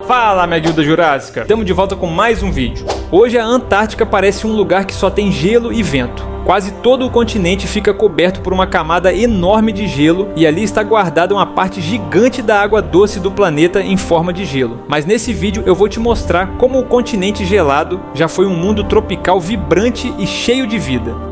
Fala, minha guilda jurássica! Estamos de volta com mais um vídeo. Hoje a Antártica parece um lugar que só tem gelo e vento. Quase todo o continente fica coberto por uma camada enorme de gelo e ali está guardada uma parte gigante da água doce do planeta em forma de gelo. Mas nesse vídeo eu vou te mostrar como o continente gelado já foi um mundo tropical vibrante e cheio de vida.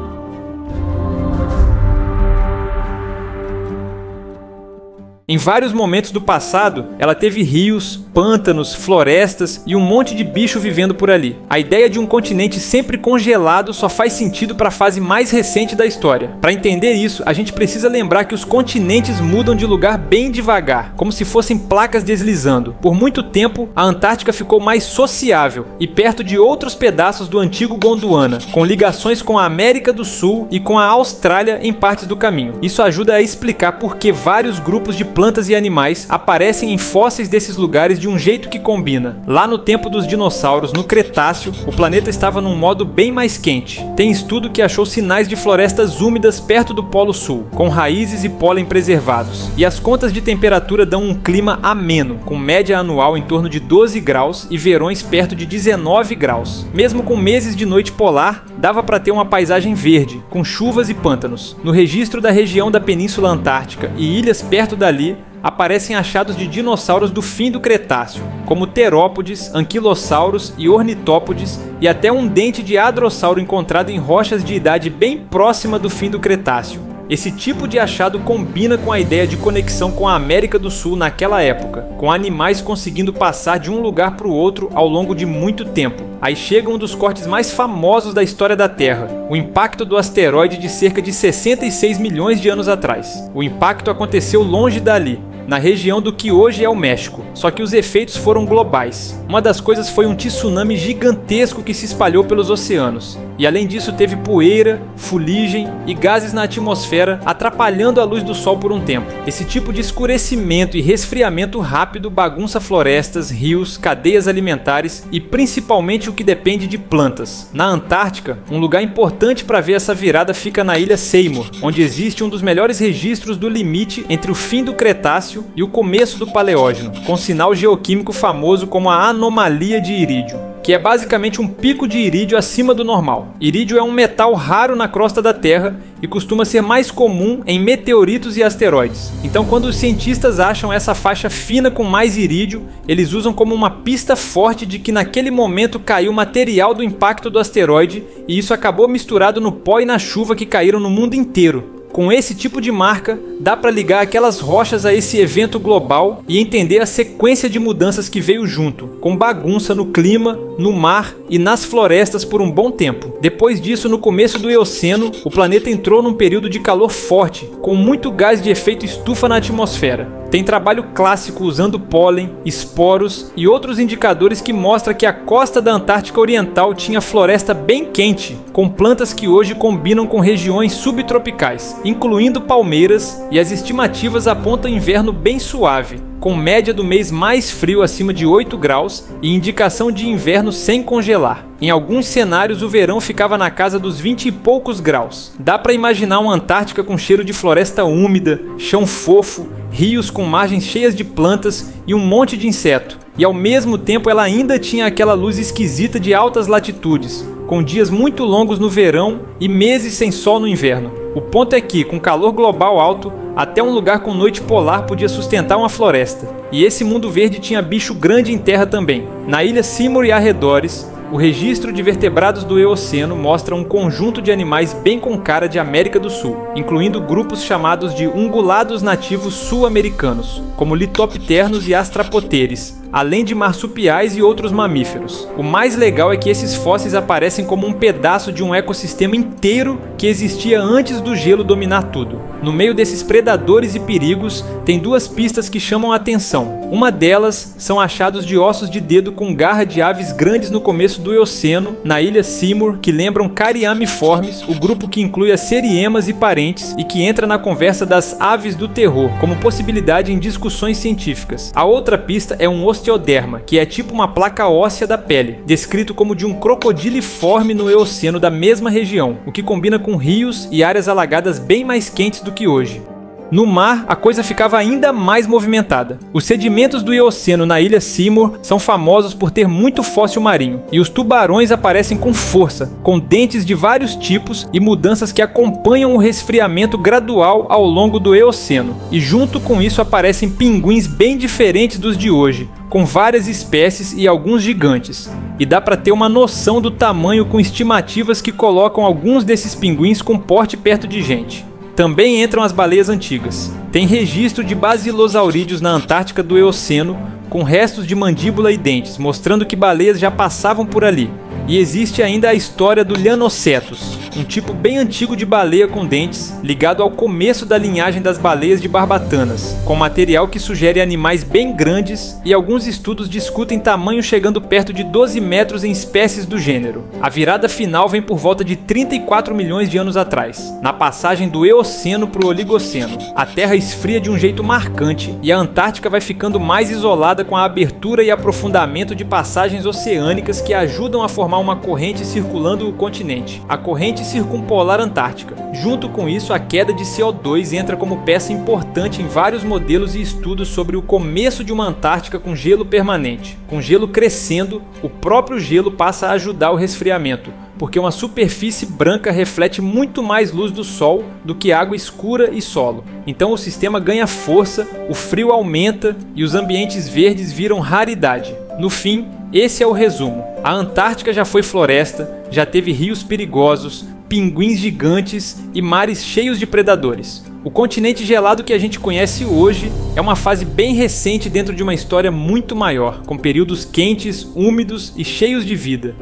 Em vários momentos do passado, ela teve rios, pântanos, florestas e um monte de bicho vivendo por ali. A ideia de um continente sempre congelado só faz sentido para a fase mais recente da história. Para entender isso, a gente precisa lembrar que os continentes mudam de lugar bem devagar, como se fossem placas deslizando. Por muito tempo, a Antártica ficou mais sociável e perto de outros pedaços do antigo Gondwana, com ligações com a América do Sul e com a Austrália em partes do caminho. Isso ajuda a explicar por que vários grupos de plantas e animais aparecem em fósseis desses lugares de um jeito que combina. Lá no tempo dos dinossauros, no Cretáceo, o planeta estava num modo bem mais quente. Tem estudo que achou sinais de florestas úmidas perto do Polo Sul, com raízes e pólen preservados. E as contas de temperatura dão um clima ameno, com média anual em torno de 12 graus e verões perto de 19 graus. Mesmo com meses de noite polar, dava para ter uma paisagem verde, com chuvas e pântanos. No registro da região da Península Antártica e ilhas perto dali, aparecem achados de dinossauros do fim do Cretáceo, como terópodes, anquilossauros e ornitópodes, e até um dente de hadrossauro encontrado em rochas de idade bem próxima do fim do Cretáceo. Esse tipo de achado combina com a ideia de conexão com a América do Sul naquela época, com animais conseguindo passar de um lugar para o outro ao longo de muito tempo. Aí chega um dos cortes mais famosos da história da Terra, o impacto do asteroide de cerca de 66 milhões de anos atrás. O impacto aconteceu longe dali, na região do que hoje é o México, só que os efeitos foram globais. Uma das coisas foi um tsunami gigantesco que se espalhou pelos oceanos, e além disso teve poeira, fuligem e gases na atmosfera atrapalhando a luz do sol por um tempo. Esse tipo de escurecimento e resfriamento rápido bagunça florestas, rios, cadeias alimentares e principalmente o que depende de plantas. Na Antártica, um lugar importante para ver essa virada fica na ilha Seymour, onde existe um dos melhores registros do limite entre o fim do Cretáceo e o começo do Paleógeno, com sinal geoquímico famoso como a anomalia de irídio, que é basicamente um pico de irídio acima do normal. Irídio é um metal raro na crosta da Terra e costuma ser mais comum em meteoritos e asteroides. Então, quando os cientistas acham essa faixa fina com mais irídio, eles usam como uma pista forte de que naquele momento caiu material do impacto do asteroide e isso acabou misturado no pó e na chuva que caíram no mundo inteiro. Com esse tipo de marca, dá para ligar aquelas rochas a esse evento global e entender a sequência de mudanças que veio junto, com bagunça no clima, no mar e nas florestas por um bom tempo. Depois disso, no começo do Eoceno, o planeta entrou num período de calor forte, com muito gás de efeito estufa na atmosfera. Tem trabalho clássico usando pólen, esporos e outros indicadores que mostram que a costa da Antártica Oriental tinha floresta bem quente, com plantas que hoje combinam com regiões subtropicais, incluindo palmeiras, e as estimativas apontam inverno bem suave, com média do mês mais frio acima de 8 graus e indicação de inverno sem congelar. Em alguns cenários o verão ficava na casa dos 20 e poucos graus. Dá para imaginar uma Antártica com cheiro de floresta úmida, chão fofo, rios com margens cheias de plantas e um monte de inseto. E ao mesmo tempo ela ainda tinha aquela luz esquisita de altas latitudes, com dias muito longos no verão e meses sem sol no inverno. O ponto é que, com calor global alto, até um lugar com noite polar podia sustentar uma floresta. E esse mundo verde tinha bicho grande em terra também. Na ilha Seymour e arredores, o registro de vertebrados do Eoceno mostra um conjunto de animais bem com cara de América do Sul, incluindo grupos chamados de ungulados nativos sul-americanos, como litopternos e astrapoteres, além de marsupiais e outros mamíferos. O mais legal é que esses fósseis aparecem como um pedaço de um ecossistema inteiro que existia antes do gelo dominar tudo. No meio desses predadores e perigos, tem duas pistas que chamam a atenção. Uma delas são achados de ossos de dedo com garra de aves grandes no começo do Eoceno, na ilha Seymour, que lembram Cariamiformes, o grupo que inclui as seriemas e parentes e que entra na conversa das aves do terror, como possibilidade em discussões científicas. A outra pista é um osteoderma, que é tipo uma placa óssea da pele, descrito como de um crocodiliforme no Eoceno da mesma região, o que combina com rios e áreas alagadas bem mais quentes do que hoje. No mar, a coisa ficava ainda mais movimentada. Os sedimentos do Eoceno na ilha Seymour são famosos por ter muito fóssil marinho, e os tubarões aparecem com força, com dentes de vários tipos e mudanças que acompanham o resfriamento gradual ao longo do Eoceno. E junto com isso aparecem pinguins bem diferentes dos de hoje, com várias espécies e alguns gigantes. E dá para ter uma noção do tamanho com estimativas que colocam alguns desses pinguins com porte perto de gente. Também entram as baleias antigas. Tem registro de basilosaurídeos na Antártica do Eoceno, com restos de mandíbula e dentes, mostrando que baleias já passavam por ali. E existe ainda a história do Llanocetus, um tipo bem antigo de baleia com dentes, ligado ao começo da linhagem das baleias de barbatanas, com material que sugere animais bem grandes, e alguns estudos discutem tamanho chegando perto de 12 metros em espécies do gênero. A virada final vem por volta de 34 milhões de anos atrás, na passagem do Eoceno para o Oligoceno. A Terra esfria de um jeito marcante e a Antártica vai ficando mais isolada com a abertura e aprofundamento de passagens oceânicas que ajudam a formar uma corrente circulando o continente, a corrente circumpolar antártica. Junto com isso, a queda de CO2 entra como peça importante em vários modelos e estudos sobre o começo de uma Antártica com gelo permanente. Com gelo crescendo, o próprio gelo passa a ajudar o resfriamento, porque uma superfície branca reflete muito mais luz do Sol do que água escura e solo. Então o sistema ganha força, o frio aumenta e os ambientes verdes viram raridade. No fim, esse é o resumo. A Antártica já foi floresta, já teve rios perigosos, pinguins gigantes e mares cheios de predadores. O continente gelado que a gente conhece hoje é uma fase bem recente dentro de uma história muito maior, com períodos quentes, úmidos e cheios de vida.